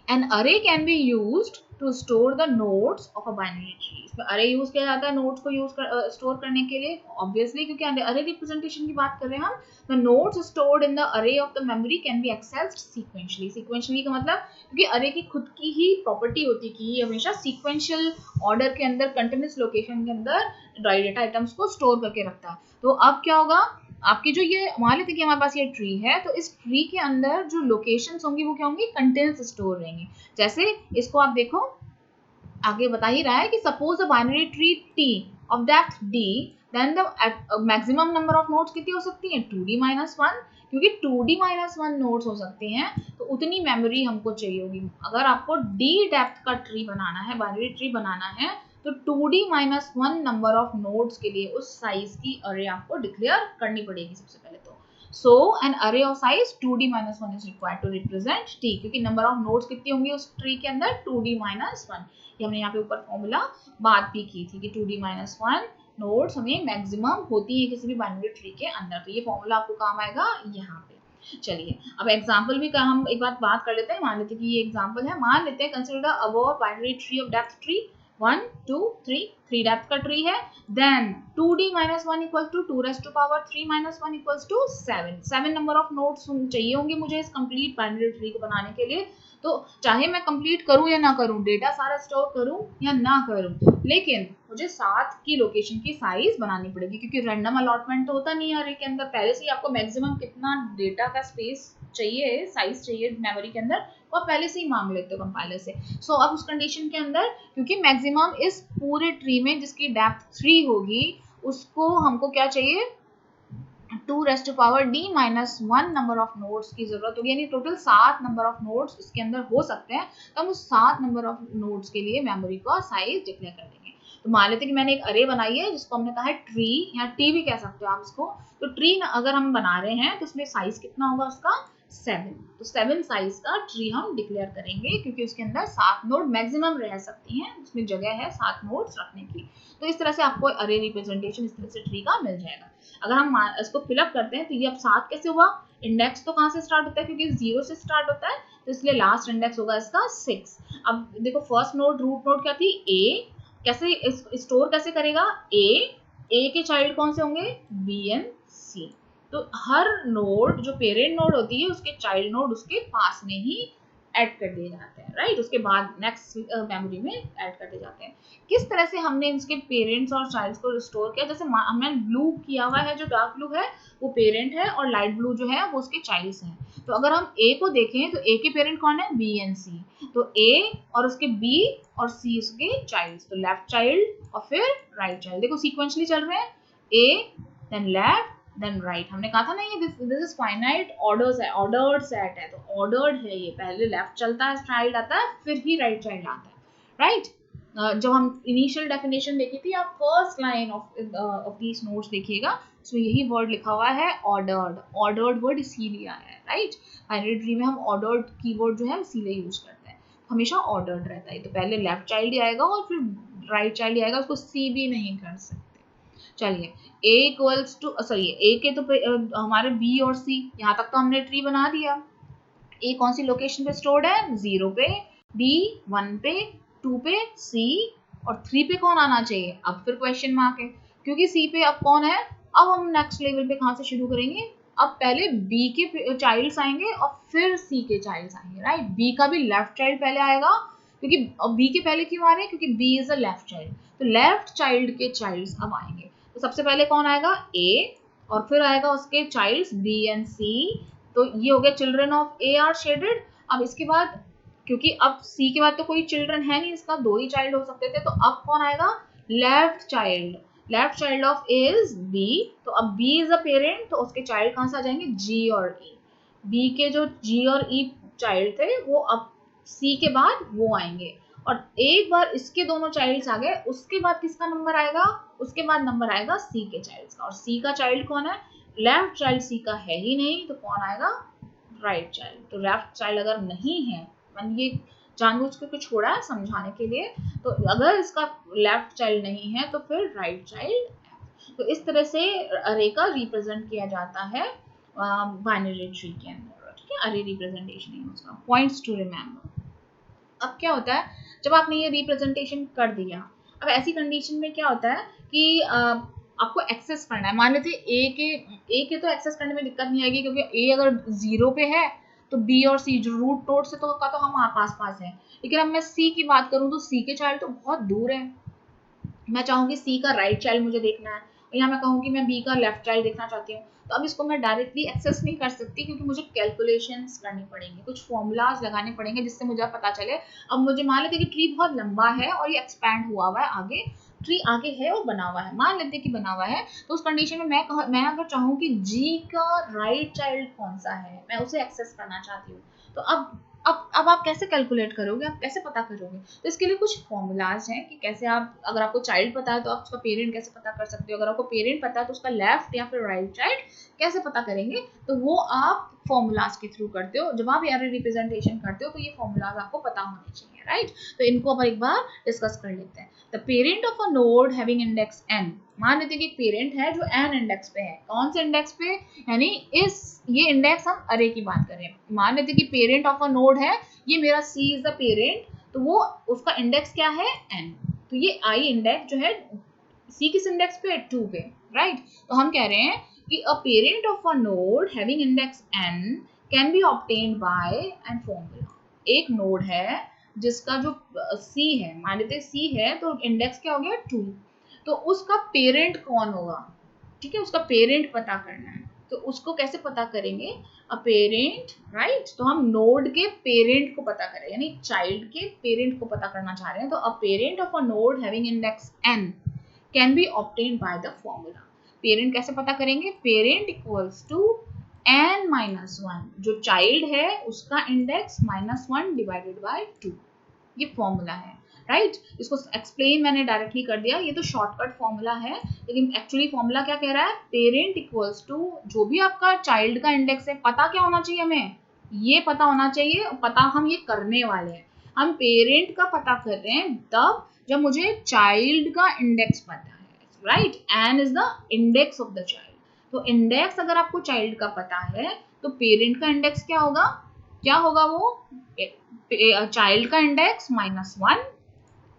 An array can be used to store the nodes of a binary tree. इसमें array यूज किया जाता है नोड्स को स्टोर करने के लिए, ऑब्वियसली क्योंकि array रिप्रेजेंटेशन की बात कर रहे हैं हम। The nodes stored in the array of the memory can be accessed sequentially. Sequentially का मतलब क्योंकि array की खुद की ही प्रॉपर्टी होती है कि ये हमेशा सीक्वेंशियल ऑर्डर के अंदर कंटिन्यूअस लोकेशन के अंदर डेटा आइटम्स को स्टोर करके रखता है। तो अब क्या होगा, आपकी जो ये मान लेते हैं कि हमारे पास ये ट्री है, तो इस ट्री के अंदर जो लोकेशंस होंगी वो क्या होंगी, कंटेंट्स स्टोर रहेंगी। जैसे इसको आप देखो आगे बता ही रहा है कि suppose a binary tree T of depth D, then the maximum number of nodes कितनी हो सकती है 2d-1, क्योंकि 2d-1 नोड्स हो सकते हैं तो उतनी मेमोरी हमको चाहिए होगी। अगर आपको डी डेप्थ का ट्री बनाना है, बाइनरी ट्री बनाना है, तो 2d-1 नंबर ऑफ नोड्स के लिए उस साइज की अरे आपको डिक्लेयर करनी पड़ेगी सबसे पहले तो। So an array of size 2d-1 is required to represent t, क्योंकि नंबर ऑफ नोड्स कितनी होंगी उस ट्री के अंदर 2d-1। ये हमने यहाँ पे ऊपर फॉर्मूला बात भी की थी कि 2d-1 नोड्स हमें मैक्सिमम होती है किसी भी बाइनरी ट्री के अंदर। तो ये फॉर्मूला आपको काम आएगा यहाँ पे। चलिए अब एग्जाम्पल भी हम एक बात कर लेते हैं। मान लेते हैं कि ये एग्जाम्पल है, मान लेते हैं consider the above binary tree of depth tree 1 2 3 depth का ट्री है, then 2d-1 equal to 2^3 equals to 7 number of nodes चाहिए होंगे मुझे इस कंप्लीट बाइनरी ट्री को बनाने के लिए। तो चाहे मैं कंप्लीट करूं या ना करूं, डेटा सारा स्टोर करूं या ना करूं, लेकिन मुझे 7 की लोकेशन की साइज बनानी पड़ेगी, क्योंकि रैंडम अलॉटमेंट तो होता नहीं है अरे के अंदर। पहले से ही आपको मैक्सिमम कितना डेटा का स्पेस चाहिए, साइज चाहिए मेमोरी के अंदर, वो पहले से ही मांग लेते हो कंपाइलर से। सो अब उस कंडीशन के अंदर क्योंकि मैक्सिमम इस पूरे ट्री में जिसकी डेप्थ 3 होगी उसको हमको क्या चाहिए 2^d-1 नंबर ऑफ नोड्स की जरूरत होगी, यानी टोटल 7 नंबर ऑफ नोड्स इसके अंदर हो सकते हैं। तो हम उस 7 नंबर ऑफ नोड्स के लिए मेमोरी का साइज डिक्लेयर कर देंगे। तो मान लेते हैं कि मैंने एक अरे बनाई है जिसको हमने कहा है ट्री, या टी भी कह सकते हो आप इसको। तो ट्री अगर हम बना रहे हैं तो उसमें साइज कितना होगा उसका 7। तो 7 साइज का ट्री हम डिक्लेयर करेंगे, क्योंकि उसके अंदर 7 नोड मैक्सिमम रह सकती हैं, उसमें जगह है 7 नोड्स रखने की। तो इस तरह से आपको अरे रिप्रेजेंटेशन इस तरह से ट्री का मिल जाएगा। अगर हम इसको फिलअप करते हैं तो ये अब 7 कैसे हुआ, इंडेक्स तो कहाँ से स्टार्ट होता है, क्योंकि 0 से स्टार्ट होता है, तो इसलिए लास्ट इंडेक्स होगा इसका 6। अब देखो फर्स्ट नोड रूट नोड क्या थी ए, कैसे स्टोर कैसे करेगा ए के चाइल्ड कौन से होंगे बी एंड सी। तो हर नोड जो पेरेंट नोड होती है उसके चाइल्ड नोड उसके पास में ही ऐड कर दिए जाते हैं, राइट, उसके बाद नेक्स्ट मेमोरी में ऐड करते जाते हैं। किस तरह से हमने इसके पेरेंट्स और चाइल्ड्स को स्टोर किया, जैसे हमने ब्लू किया हुआ है, जो डार्क ब्लू है वो पेरेंट है और लाइट ब्लू जो है वो उसके चाइल्ड्स हैं। तो अगर हम ए को देखें तो ए के पेरेंट कौन है, बी एंड सी। तो ए और उसके बी और सी उसके चाइल्ड्स, तो लेफ्ट चाइल्ड और फिर राइट चाइल्ड। देखो सीक्वेंशली चल रहे हैं, A then left then right. हमने कहा था ना ये दिस इज फाइनाइट ऑर्डर्स है, ऑर्डर्ड सेट है, तो ऑर्डर्ड है ये, पहले लेफ्ट चलता है चाइल्ड आता है फिर ही राइट चाइल्ड आता है, राइट। जब हम इनिशियल डेफिनेशन देखी थी, आप first line of these notes देखिएगा, सो यही वर्ड लिखा हुआ है ऑर्डर्ड। ऑर्डर्ड वर्ड इसीलिए आया है, राइट। बाइनरी ट्री में हम ऑर्डर्ड कीवर्ड जो है इसीलिए यूज करते हैं, हमेशा ऑर्डर्ड रहता है। तो पहले लेफ्ट चाइल्ड ही आएगा और फिर राइट चाइल्ड ही आएगा, उसको सी भी नहीं कर सकते। चलिए a equals to sorry a के तो हमारे b और c, यहाँ तक तो हमने ट्री बना दिया। a कौन सी लोकेशन पे स्टोर्ड है, 0 पे, b 1 पे, 2 पे, c और 3 पे कौन आना चाहिए, अब फिर क्वेश्चन मार्क है, क्योंकि c पे अब कौन है। अब हम नेक्स्ट लेवल पे कहाँ से शुरू करेंगे, अब पहले b के चाइल्ड्स आएंगे और फिर c के चाइल्ड्स आएंगे, राइट। b का भी लेफ्ट चाइल्ड पहले आएगा, क्योंकि अब b के पहले क्यों आ रहे हैं, क्योंकि b is a left child, तो लेफ्ट चाइल्ड के चाइल्ड्स अब आएंगे। तो सबसे पहले कौन आएगा, a और फिर आएगा उसके चाइल्ड्स b एंड c। तो ये हो गया children of a are shaded. अब इसके बाद, क्योंकि अब c के बाद तो कोई चिल्ड्रन है नहीं, इसका 2 ही चाइल्ड हो सकते थे, तो अब कौन आएगा, left child. Left child of a is b, तो अब b इज अ पेरेंट, तो उसके चाइल्ड कहाँ से आ जाएंगे, g और e। b के जो g और e चाइल्ड थे वो अब c के बाद वो आएंगे, और एक बार इसके दोनों चाइल्ड्स आ गए, उसके बाद किसका नंबर आएगा, उसके बाद नंबर आएगा सी के चाइल्ड्स का। और सी का चाइल्ड कौन है, लेफ्ट चाइल्ड सी का है ही नहीं, तो कौन आएगा, राइट चाइल्ड। तो लेफ्ट चाइल्ड अगर नहीं है, मैंने ये जानबूझ के कुछ छोड़ा है समझाने के लिए, तो अगर इसका लेफ्ट चाइल्ड नहीं है तो फिर राइट चाइल्ड। तो इस तरह से अरे का रिप्रेजेंट किया जाता है बाइनरी ट्री के अंदर, ठीक है। अरे रिप्रेजेंटेशन है उसका, पॉइंट्स टू रिमेंबर। अब क्या होता है, जब आपने ये रिप्रेजेंटेशन कर दिया, अब ऐसी कंडीशन में क्या होता है कि आपको एक्सेस करना है। मान लेते ए के तो एक्सेस करने में दिक्कत नहीं आएगी, क्योंकि ए अगर 0 पे है तो बी और सी जो रूट नोड से तो हम पास पास है। लेकिन अब मैं सी की बात करूं तो सी के चाइल्ड तो बहुत दूर है, मैं चाहूंगी सी का राइट चाइल्ड मुझे देखना है, या मैं कहूँ कि मैं बी का लेफ्ट चाइल्ड देखना चाहती हूँ, तो अब इसको मैं डायरेक्टली एक्सेस नहीं कर सकती, क्योंकि मुझे कैलकुलेशंस करनी पड़ेंगी, कुछ फॉर्मूलाज लगाने पड़ेंगे जिससे मुझे पता चले। अब मुझे मान लेते कि ट्री बहुत लंबा है और ये एक्सपैंड हुआ हुआ है, आगे ट्री आगे है और बना हुआ है, मान लेते कि बना हुआ है, तो उस कंडीशन में मैं अगर चाहूँ कि जी का राइट चाइल्ड कौन सा है, मैं उसे एक्सेस करना चाहती हूँ, तो अब आप कैसे कैलकुलेट करोगे, आप कैसे पता करोगे। तो इसके लिए कुछ फॉर्मूलाज हैं कि कैसे आप, अगर आपको चाइल्ड पता है तो आप उसका पेरेंट कैसे पता कर सकते हो, अगर आपको पेरेंट पता है तो उसका लेफ्ट या फिर राइट चाइल्ड कैसे पता करेंगे, तो वो आप फॉर्मूलाज के थ्रू करते हो। जब आप एरे रिप्रेजेंटेशन करते हो तो ये फॉर्मूलाज आपको पता होने चाहिए, राइट। तो इनको अब एक बार डिस्कस कर लेते हैं। The parent of a node having index n, मान लेते कि एक पेरेंट है जो n इंडेक्स पे है, कौन से इंडेक्स पे, यानी ये इंडेक्स हम अरे की बात कर रहे हैं। मान लेते कि पेरेंट ऑफ अ नोड है, ये मेरा c इज द पेरेंट, तो वो उसका इंडेक्स क्या है, n। तो ये i इंडेक्स जो है c किस इंडेक्स पे है, 2 पे, राइट। तो हम कह रहे हैं कि a parent of a node having index n can be obtained by and formula। एक नोड है जिसका जो c है, मान लेते c है तो इंडेक्स क्या हो गया 2, तो उसका पेरेंट कौन होगा, ठीक है, उसका पेरेंट पता करना है। तो उसको कैसे पता करेंगे, अ पेरेंट, राइट। तो हम नोड के पेरेंट को पता करें, यानी चाइल्ड के पेरेंट को पता करना चाह रहे हैं, तो a parent of a node having index n can be obtained by the formula. Parent कैसे पता करेंगे, parent equals to n minus 1, जो चाइल्ड है उसका इंडेक्स -1 डिवाइडेड बाय 2, ये फॉर्मूला है, राइट। इसको एक्सप्लेन मैंने डायरेक्टली कर दिया, ये तो शॉर्टकट फॉर्मूला है, लेकिन एक्चुअली फॉर्मूला क्या कह रहा है, पेरेंट इक्वल्स टू जो भी आपका चाइल्ड का इंडेक्स है, पता क्या होना चाहिए हमें, ये पता होना चाहिए, पता हम ये करने वाले हैं, हम पेरेंट का पता कर रहे हैं तब जब मुझे चाइल्ड का इंडेक्स पता है, right. N is the index of the child. तो इंडेक्स अगर आपको चाइल्ड का पता है तो पेरेंट का इंडेक्स क्या होगा, वो चाइल्ड का इंडेक्स -1,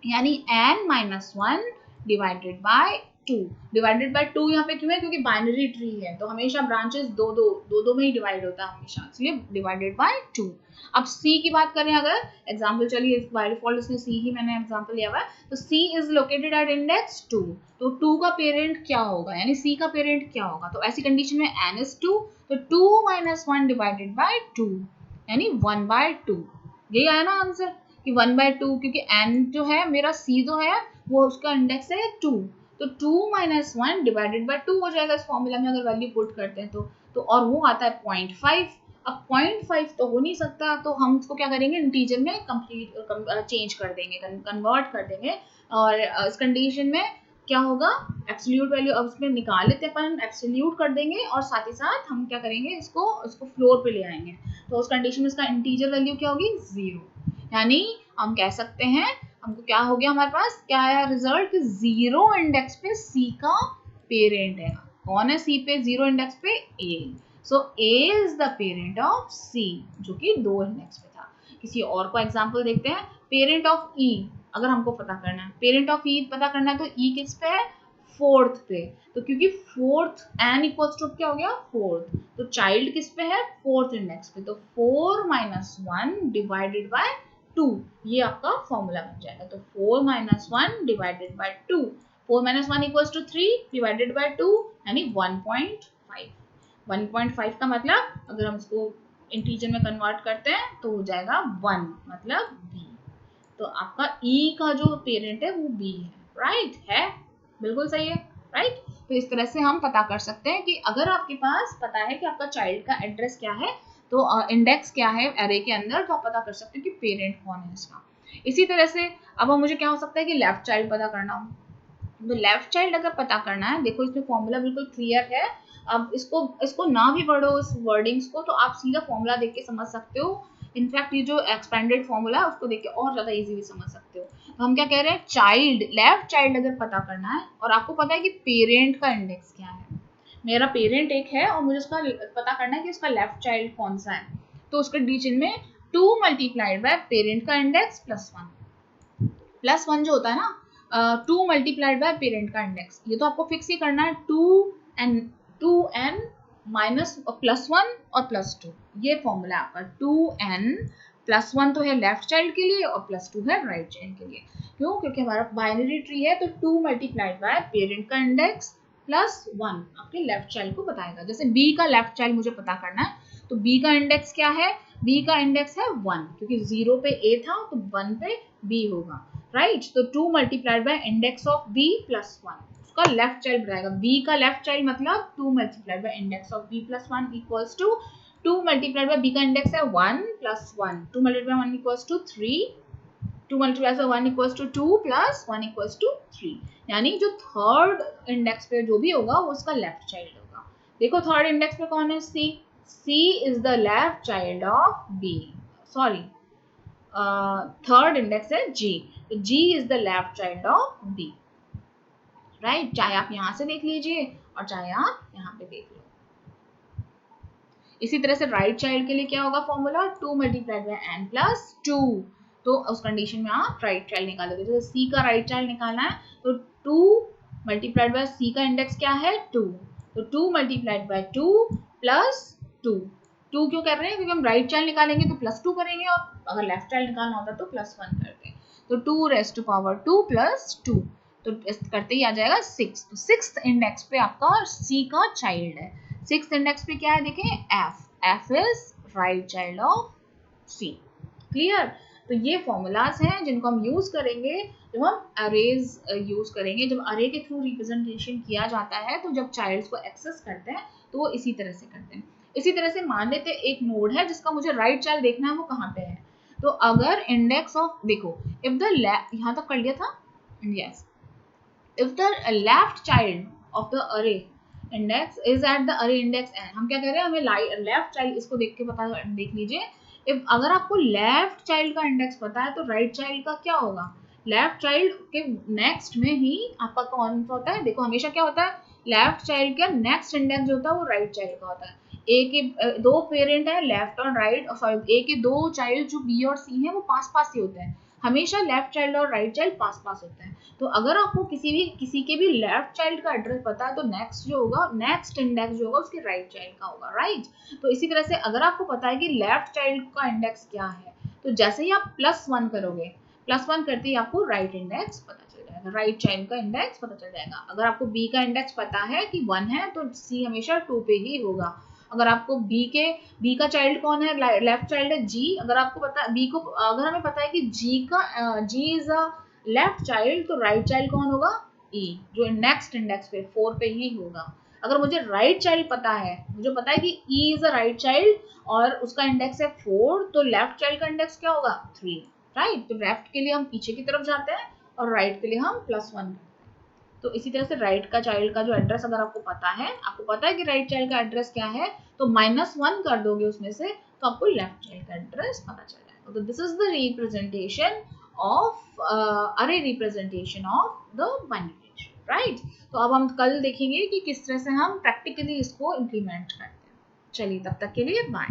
यानी n -1 divided by 2 divided by 2 यहाँ पे क्यों है, क्योंकि बाइनरी ट्री है तो हमेशा ब्रांचेस दो में ही डिवाइड होता है हमेशा, इसलिए डिवाइडेड बाय 2। अब C की बात करें अगर एग्जांपल, चलिए बाय डिफॉल्ट इसमें C ही मैंने एग्जांपल लिया हुआ है, तो C is located at index 2, तो 2 का पेरेंट क्या होगा, यानी C का पेरेंट क्या होगा, तो ऐसी कंडीशन में n इज 2, तो 2 - 1 डिवाइडेड बाय 2 यानी 1/2। यही आया ना आंसर कि 1/2, क्योंकि n जो है मेरा C जो है वो उसका इंडेक्स है 2, तो 2 - 1 डिवाइडेड बाय 2 हो जाएगा इस फॉर्मूला में अगर वैल्यू पुट करते हैं तो और वो आता है 0.5। अब 0.5 तो हो नहीं सकता, तो हम उसको क्या करेंगे, इंटीजर में कंप्लीट चेंज कर देंगे, कन्वर्ट कर देंगे, और इस कंडीशन में क्या होगा, एब्सोल्यूट वैल्यू अब उसमें निकाल लेते हैं अपन, एब्सोल्यूट कर देंगे और साथ ही साथ हम क्या करेंगे, इसको फ्लोर पे ले आएंगे, तो उस कंडीशन में इसका इंटीजर वैल्यू क्या होगी, 0। यानी हम कह सकते हैं, हमको क्या हो गया, हमारे पास क्या आया रिजल्ट कि 0 इंडेक्स पे C का पेरेंट है। कौन है C पे 0 इंडेक्स पे, A। So A is the parent of C, जो कि 2 इंडेक्स पे था। किसी और को एग्जांपल देखते हैं, पेरेंट ऑफ E अगर हमको पता करना है, पेरेंट ऑफ E पता करना है तो E किस पे है, 4th पे, तो क्योंकि 4th n इक्वल्स टू क्या हो गया 4th, तो चाइल्ड किस पे है 4th इंडेक्स पे, तो 4 - 1 डिवाइडेड बाय 2, ये आपका फॉर्मूला बन जाएगा। तो 4 - 1 divided by 2, 4 - 1 equals to 3 divided by 2 यानी 1.5। 1.5 का मतलब अगर हम इसको इंटीजर में कन्वर्ट करते हैं तो हो जाएगा 1, मतलब B। तो आपका E का जो पेरेंट है वो B है, राइट है, बिल्कुल सही है, राइट। तो इस तरह से हम पता कर सकते हैं कि अगर आपके पास पता है कि आपका चाइल्ड का एड्रेस क्या है, तो इंडेक्स क्या है एरे के अंदर, तो आप पता कर सकते हो कि पेरेंट कौन है इसका। इसी तरह से अब मुझे क्या हो सकता है कि लेफ्ट चाइल्ड पता करना हो, तो लेफ्ट चाइल्ड अगर पता करना है, देखो इसमें फॉर्मूला बिल्कुल क्लियर है। अब इसको ना भी पढ़ो इस वर्डिंग्स को, तो आप सीधा फॉर्मूला देख के समझ सकते हो। इनफैक्ट ये जो एक्सपेंडेड फॉर्मूला है उसको देख के और ज्यादा इजीली समझ सकते हो। तो हम क्या कह रहे हैं, चाइल्ड, लेफ्ट चाइल्ड अगर पता करना है और आपको पता है कि पेरेंट का इंडेक्स क्या है, मेरा पेरेंट एक है और मुझे उसका पता करना है कि उसका लेफ्ट चाइल्ड कौन सा है, तो उसके डिवीजन में 2 मल्टीप्लाइड बाय पेरेंट का इंडेक्स +1 जो होता है ना, 2 मल्टीप्लाइड बाय पेरेंट का इंडेक्स, ये तो आपको फिक्स ही करना है, 2n माइनस +1 और +2, ये फॉर्मूला आपका 2n +1 तो है लेफ्ट चाइल्ड के लिए और +2 है राइट चाइल्ड के लिए। क्यों, क्योंकि हमारा बाइनरी ट्री है, तो 2 मल्टीप्लाइड बाय पेरेंट का इंडेक्स +1 आपके लेफ्ट चाइल्ड को बताएगा। जैसे B का लेफ्ट चाइल्ड मुझे पता करना है, तो B का इंडेक्स क्या है, B का इंडेक्स है 1, क्योंकि 0 पे A था तो 1 पे B होगा, राइट। तो 2 multiplied by index of B +1 उसका लेफ्ट चाइल्ड बताएगा। B का लेफ्ट चाइल्ड मतलब 2 multiplied by index of B +1 equals to 2 multiplied by B का इंडेक्स है 1 + 1, 2 multiplied by 1 equals to 3, 2 multiplied by 1 equals to 2 + 1 equals to 3, यानी जो third index पे जो भी होगा वो उसका लेफ्ट चाइल्ड होगा। देखो थर्ड इंडेक्स पे कौन है, C is the left child of B, sorry third index है G, तो G is the left child of B, right. चाहे आप यहां से देख लीजिए और चाहे आप यहां पे देख लो। इसी तरह से राइट चाइल्ड के लिए क्या होगा फॉर्मूला, 2 मल्टीप्लाइड बाय n + 2, तो उस कंडीशन में आप राइट चाइल्ड निकालोगे। जैसे C का राइट चाइल्ड निकालना है तो 2 मल्टीप्लाइड बाय C का इंडेक्स क्या है 2, तो 2 मल्टीप्लाइड बाय 2 + 2, 2 क्यों कर रहे हैं, क्योंकि हम राइट चाइल्ड निकालेंगे तो +2 करेंगे और अगर लेफ्ट चाइल्ड निकालना होता तो +1 करते हैं, तो 2⁻² + 2, तो करते ही आ जाएगा 6, तो 6th इंडेक्स पे आपका C का चाइल्ड है। 6th इंडेक्स पे क्या है देखें, F is right child of C, clear. तो ये फॉर्मूलाज हैं जिनको हम यूज करेंगे जब हम अरेज यूज करेंगे, जब अरे के थ्रू रिप्रेजेंटेशन किया जाता है, तो जब चाइल्ड्स को एक्सेस करते हैं तो वो इसी तरह से करते हैं। इसी तरह से मान लेते एक नोड है जिसका मुझे राइट चाइल्ड देखना है, वो कहाँ पे है, तो अगर इंडेक्स ऑफ, देखो इफ द यहाँ तक कर लिया था, yes, if the left child of the array index is at the array index n, हम क्या कह रहे हैं, हमें लेफ्ट चाइल्ड, इसको देख के पता, देख लीजिए, if अगर आपको लेफ्ट चाइल्ड का इंडेक्स पता है तो राइट चाइल्ड का क्या होगा, लेफ्ट चाइल्ड के नेक्स्ट में ही आपका कौन सा होता है, देखो हमेशा क्या होता है, लेफ्ट चाइल्ड का नेक्स्ट इंडेक्स जो होता है वो राइट चाइल्ड का होता है। ए के दो पेरेंट है लेफ्ट और राइट, सॉरी ए के दो चाइल्ड जो बी और सी हैं वो पास पास ही होते हैं, हमेशा लेफ्ट चाइल्ड और राइट चाइल्ड पास पास होते हैं। तो अगर आपको किसी के भी लेफ्ट चाइल्ड का एड्रेस पता है तो नेक्स्ट जो होगा, नेक्स्ट इंडेक्स जो होगा उसके राइट चाइल्ड का होगा, राइट। तो इसी तरह से अगर आपको पता है कि लेफ्ट चाइल्ड का इंडेक्स क्या है, तो जैसे ही आप +1 करोगे, +1 करते ही आपको राइट इंडेक्स पता चल जाएगा, राइट चाइल्ड का इंडेक्स पता चल जाएगा। अगर आपको बी का इंडेक्स पता है कि 1 है तो सी हमेशा 2 पे ही होगा। अगर आपको बी का चाइल्ड कौन है, लेफ्ट चाइल्ड है जी, अगर आपको पता बी को, अगर हमें पता है कि जी इज अ लेफ्ट चाइल्ड, तो राइट चाइल्ड कौन होगा, ई, जो नेक्स्ट इंडेक्स पे 4 पे ही होगा। अगर मुझे राइट चाइल्ड पता है, मुझे पता है कि E is a right child और उसका इंडेक्स है 4, तो लेफ्ट चाइल्ड का इंडेक्स क्या होगा, 3, राइट। तो लेफ्ट के लिए हम पीछे की तरफ जाते हैं और राइट के लिए हम +1 करते हैं। तो इसी तरह से राइट का चाइल्ड का जो एड्रेस अगर आपको पता है, कि राइट चाइल्ड का एड्रेस क्या है, तो -1 कर दोगे उसमें से, तो आपको लेफ्ट चाइल्ड का एड्रेस पता चल जाएगा। तो this is the representation of अरे representation of the binary tree, right. तो अब हम कल देखेंगे कि किस तरह से हम प्रैक्टिकली इसको इम्प्लीमेंट करते हैं। चलिए तब तक के लिए बाय।